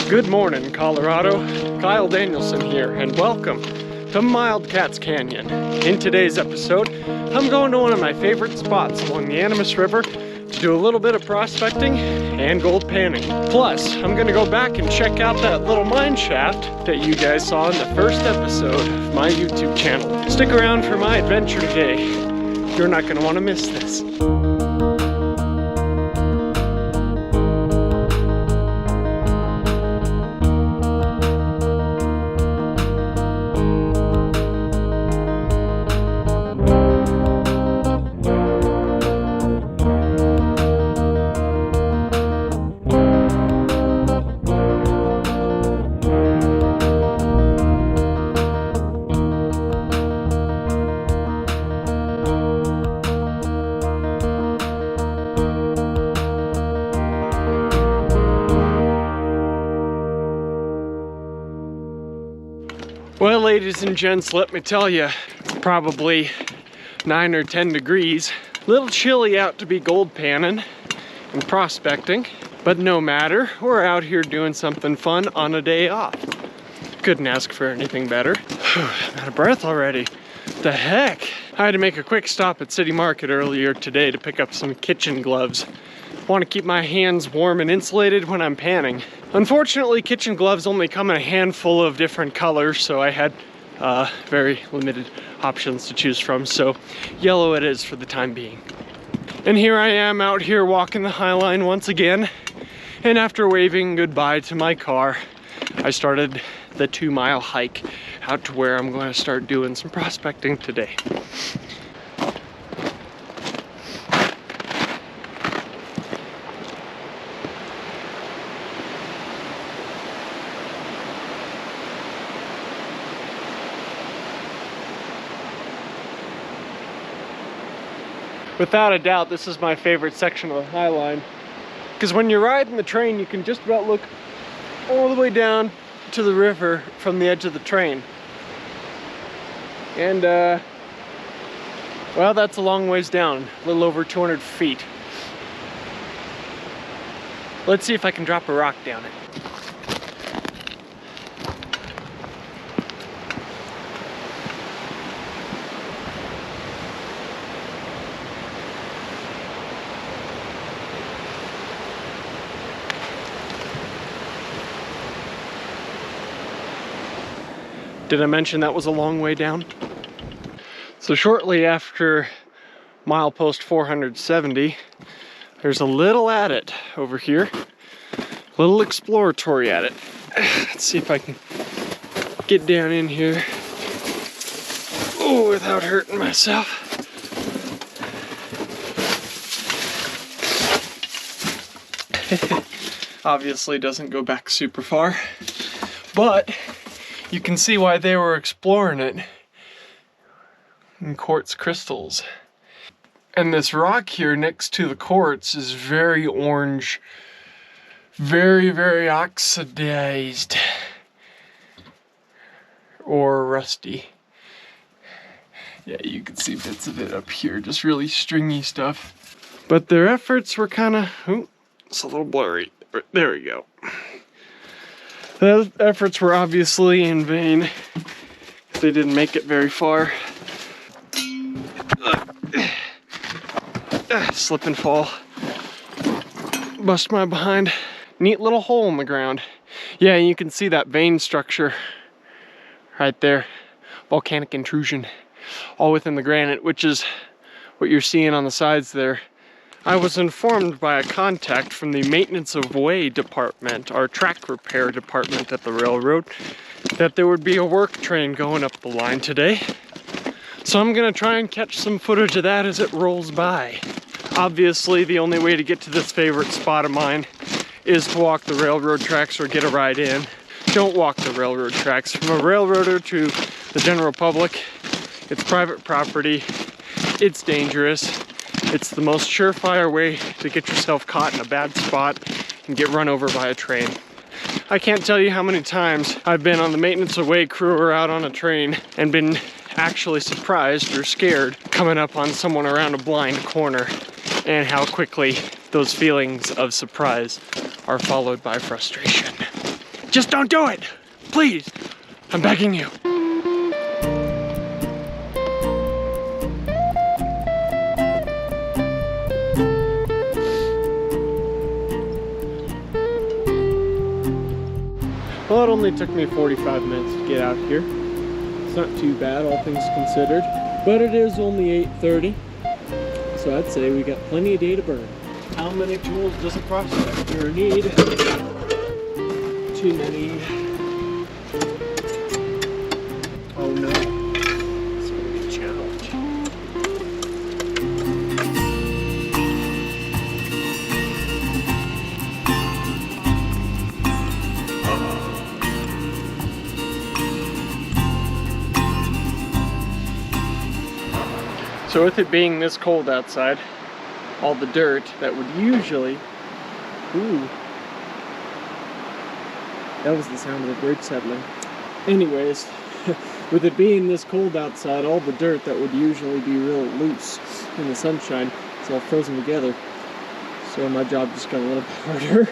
Good morning, Colorado. Kyle Danielson here, and welcome to Wildcats Canyon. In today's episode, I'm going to one of my favorite spots along the Animas River to do a little bit of prospecting and gold panning. Plus, I'm gonna go back and check out that little mine shaft that you guys saw in the first episode of my YouTube channel. Stick around for my adventure today. You're not gonna wanna miss this. Well, ladies and gents, let me tell you, it's probably 9 or 10 degrees. A little chilly out to be gold panning and prospecting, but no matter, we're out here doing something fun on a day off. Couldn't ask for anything better. I'm out of breath already. The heck? I had to make a quick stop at City Market earlier today to pick up some kitchen gloves. I want to keep my hands warm and insulated when I'm panning. Unfortunately, kitchen gloves only come in a handful of different colors, so I had very limited options to choose from, so yellow it is for the time being. And here I am out here walking the High Line once again, and after waving goodbye to my car, I started the 2-mile hike out to where I'm going to start doing some prospecting today. Without a doubt, this is my favorite section of the High Line, because when you're riding the train, you can just about look all the way down to the river from the edge of the train. And, well, that's a long ways down, a little over 200 feet. Let's see if I can drop a rock down it. Did I mention that was a long way down? So shortly after milepost 470, there's a little adit over here, a little exploratory adit. Let's see if I can get down in here, oh, without hurting myself. Obviously doesn't go back super far, but you can see why they were exploring it in quartz crystals. And this rock here next to the quartz is very orange, very, very oxidized or rusty. Yeah, you can see bits of it up here, just really stringy stuff. But their efforts were kind of, oh, it's a little blurry. There we go. The efforts were obviously in vain. They didn't make it very far. Slip and fall. Bust my behind. Neat little hole in the ground. Yeah, you can see that vein structure right there. Volcanic intrusion. All within the granite, which is what you're seeing on the sides there. I was informed by a contact from the maintenance of way department, our track repair department at the railroad, that there would be a work train going up the line today. So I'm gonna try and catch some footage of that as it rolls by. Obviously, the only way to get to this favorite spot of mine is to walk the railroad tracks or get a ride in. Don't walk the railroad tracks. From a railroader to the general public, it's private property, it's dangerous. It's the most surefire way to get yourself caught in a bad spot and get run over by a train. I can't tell you how many times I've been on the maintenance of way crew or out on a train and been actually surprised or scared coming up on someone around a blind corner, and how quickly those feelings of surprise are followed by frustration. Just don't do it! Please! I'm begging you. Well, it only took me 45 minutes to get out here. It's not too bad, all things considered. But it is only 8:30, so I'd say we got plenty of day to burn. How many tools does a prospector need? Too many. Oh no, it's gonna be a challenge. So with it being this cold outside, all the dirt that would usually, ooh, that was the sound of the bird settling. Anyways, with it being this cold outside, all the dirt that would usually be real loose in the sunshine, it's all frozen together. So my job just got a little bit harder.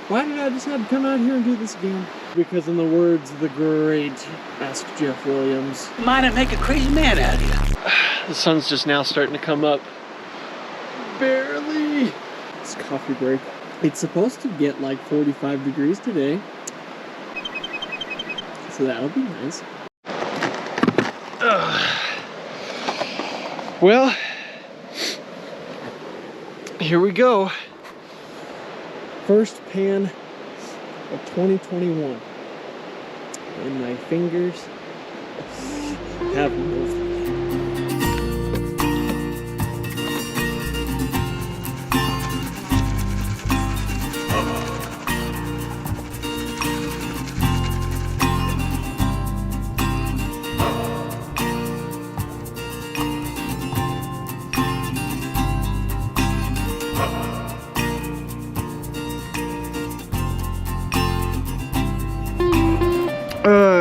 Why did I decide to come out here and do this again? Because in the words of the great Ask Jeff Williams, might make a crazy man out of you. The sun's just now starting to come up. Barely. It's coffee break. It's supposed to get like 45 degrees today. So that'll be nice. Well, here we go. First pan of 2021. And my fingers have no.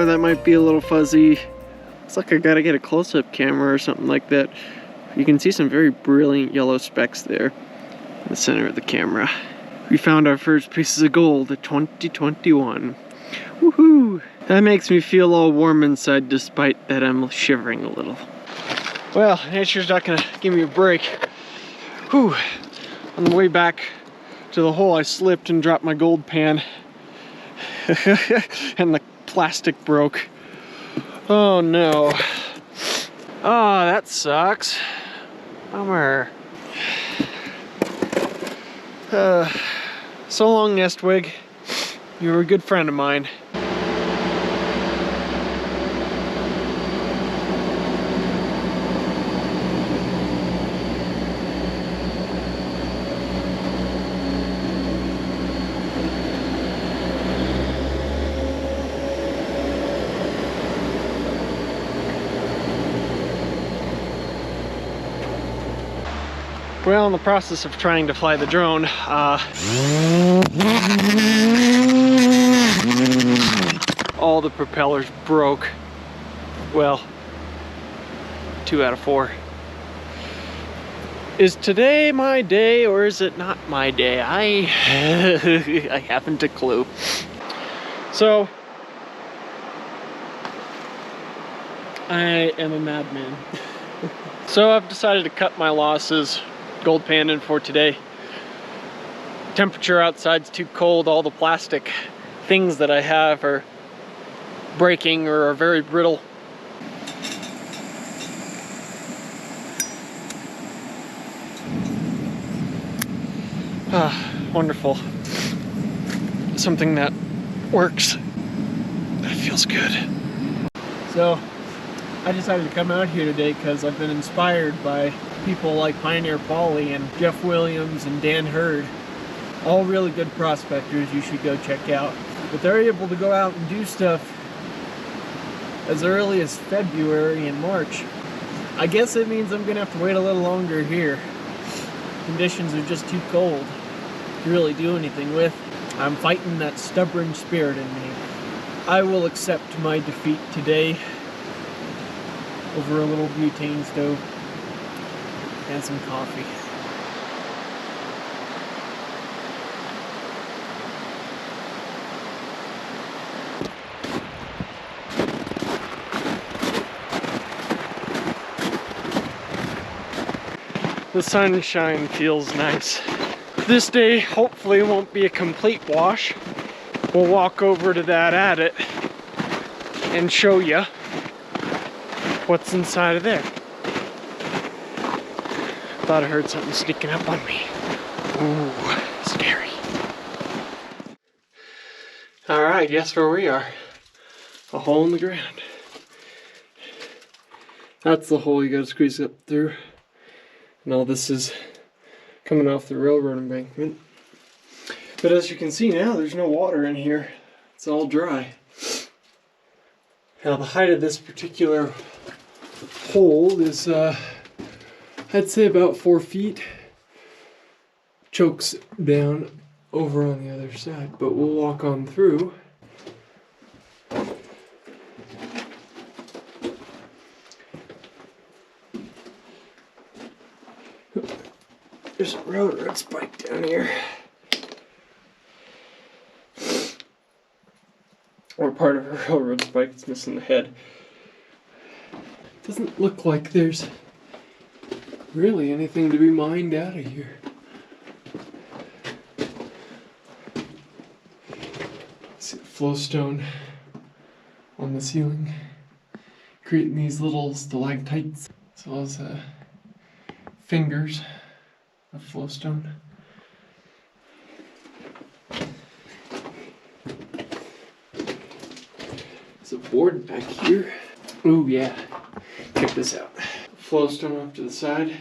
That might be a little fuzzy. Looks like I gotta get a close-up camera or something like that. You can see some very brilliant yellow specks there in the center of the camera. We found our first pieces of gold at 2021. Woohoo! That makes me feel all warm inside despite that I'm shivering a little. Well, nature's not gonna give me a break. Whew. On the way back to the hole, I slipped and dropped my gold pan. And the plastic broke. Oh no. Oh, that sucks. Bummer. So long, Nestwig. You were a good friend of mine. Well, in the process of trying to fly the drone, all the propellers broke. Well, 2 out of 4. Is today my day or is it not my day? I haven't a clue. So, I am a madman. So I've decided to cut my losses. Gold panning for today. Temperature outside's too cold. All the plastic things that I have are breaking or are very brittle. Ah, wonderful. Something that works. That feels good. So I decided to come out here today because I've been inspired by people like Pioneer Polly and Jeff Williams and Dan Hurd. All really good prospectors you should go check out. But they're able to go out and do stuff as early as February and March. I guess it means I'm gonna have to wait a little longer here. Conditions are just too cold to really do anything with. I'm fighting that stubborn spirit in me. I will accept my defeat today over a little butane stove and some coffee. The sunshine feels nice. This day hopefully won't be a complete wash. We'll walk over to that adit and show you what's inside of there. Thought I heard something sneaking up on me. Ooh, scary. Alright, guess where we are? A hole in the ground. That's the hole you gotta squeeze up through. And all this is coming off the railroad embankment. But as you can see now, there's no water in here. It's all dry. Now the height of this particular hole is, I'd say about 4 feet. Chokes down over on the other side, but we'll walk on through. There's a railroad spike down here. Or part of a railroad spike, it's missing the head. Doesn't look like there's really anything to be mined out of here. See the flowstone on the ceiling, creating these little stalactites, as well as fingers of flowstone. There's a board back here. Oh yeah, check this out. Flowstone off to the side.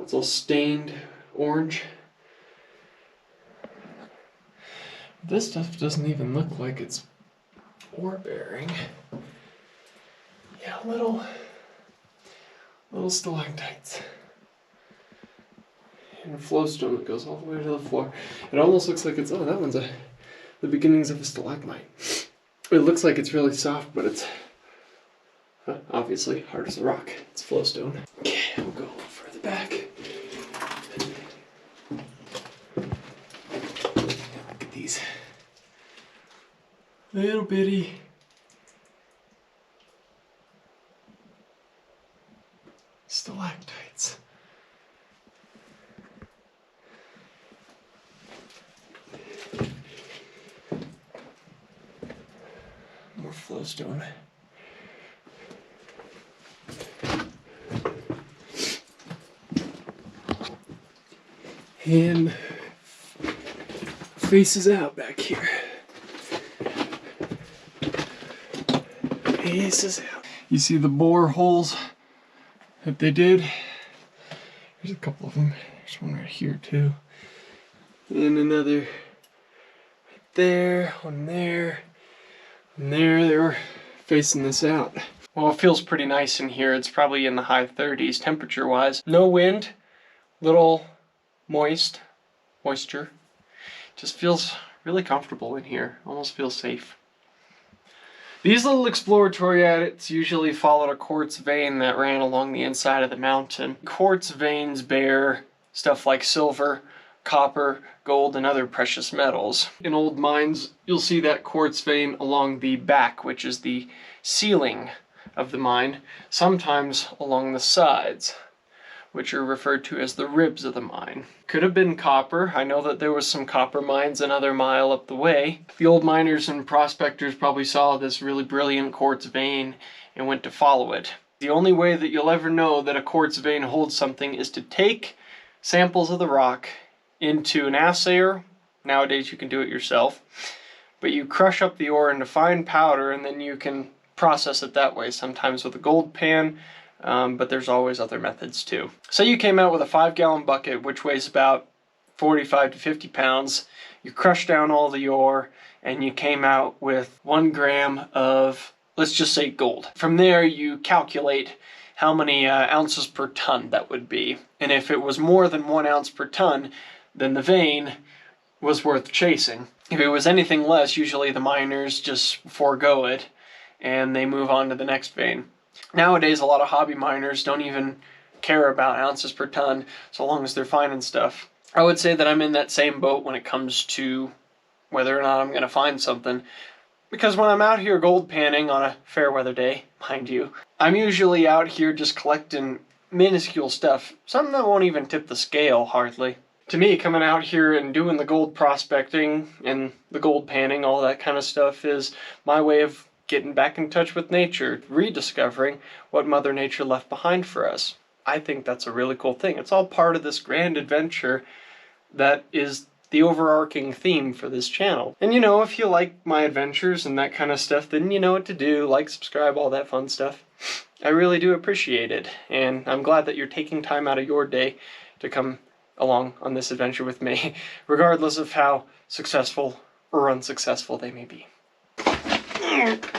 It's all stained orange. This stuff doesn't even look like it's ore bearing. Yeah, little stalactites. And a flowstone that goes all the way to the floor. It almost looks like it's, oh, that one's the beginnings of a stalagmite. It looks like it's really soft, but it's obviously hard as a rock. It's flowstone. Okay, we'll go a little further back. Look at these little bitty stalactites. More flowstone. And faces out back here. Faces out. You see the bore holes that they did? There's a couple of them. There's one right here too. And another right there, one there. And there they were facing this out. Well, it feels pretty nice in here. It's probably in the high 30s temperature-wise. No wind, little moisture. Just feels really comfortable in here. Almost feels safe. These little exploratory adits usually followed a quartz vein that ran along the inside of the mountain. Quartz veins bear stuff like silver, copper, gold, and other precious metals. In old mines, you'll see that quartz vein along the back, which is the ceiling of the mine, sometimes along the sides, which are referred to as the ribs of the mine. Could have been copper. I know that there was some copper mines another mile up the way. The old miners and prospectors probably saw this really brilliant quartz vein and went to follow it. The only way that you'll ever know that a quartz vein holds something is to take samples of the rock into an assayer. Nowadays you can do it yourself, but you crush up the ore into fine powder and then you can process it that way, sometimes with a gold pan, but there's always other methods too. So you came out with a 5-gallon bucket which weighs about 45 to 50 pounds. You crushed down all the ore and you came out with 1 gram of, let's just say, gold. From there you calculate how many ounces per ton that would be, and if it was more than 1 ounce per ton, then the vein was worth chasing. If it was anything less, usually the miners just forego it and they move on to the next vein. Nowadays, a lot of hobby miners don't even care about ounces per ton so long as they're finding stuff. I would say that I'm in that same boat when it comes to whether or not I'm going to find something. Because when I'm out here gold panning on a fair weather day, mind you, I'm usually out here just collecting minuscule stuff, something that won't even tip the scale hardly. To me, coming out here and doing the gold prospecting and the gold panning, all that kind of stuff, is my way of getting back in touch with nature, rediscovering what Mother Nature left behind for us. I think that's a really cool thing. It's all part of this grand adventure that is the overarching theme for this channel. And you know, if you like my adventures and that kind of stuff, then you know what to do. Like, subscribe, all that fun stuff. I really do appreciate it. And I'm glad that you're taking time out of your day to come along on this adventure with me, regardless of how successful or unsuccessful they may be.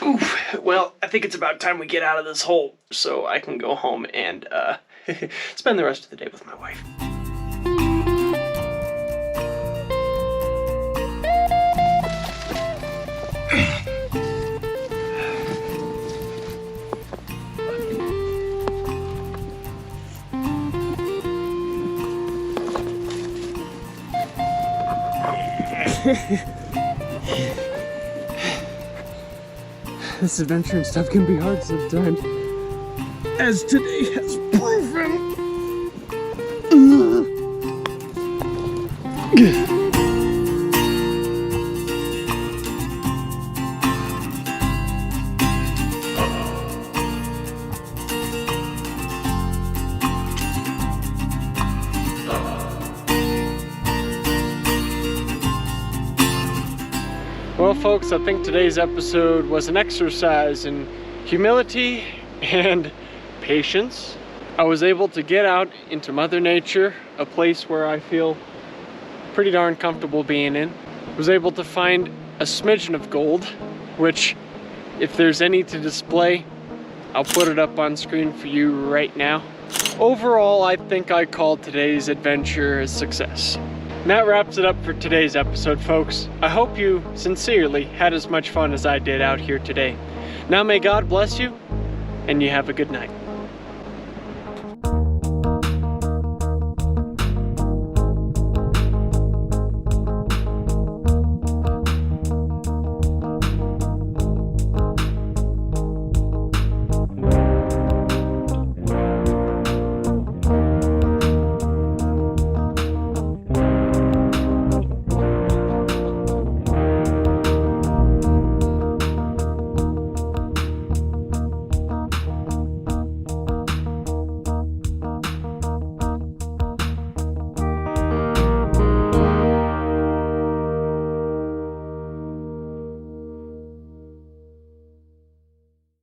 Oof. Well, I think it's about time we get out of this hole so I can go home and spend the rest of the day with my wife. This adventure and stuff can be hard sometimes, as today has proven. Well, folks, I think today's episode was an exercise in humility and patience. I was able to get out into Mother Nature, a place where I feel pretty darn comfortable being in. I was able to find a smidgen of gold, which, if there's any to display, I'll put it up on screen for you right now. Overall, I think I called today's adventure a success. And that wraps it up for today's episode, folks. I hope you sincerely had as much fun as I did out here today. Now may God bless you, and you have a good night.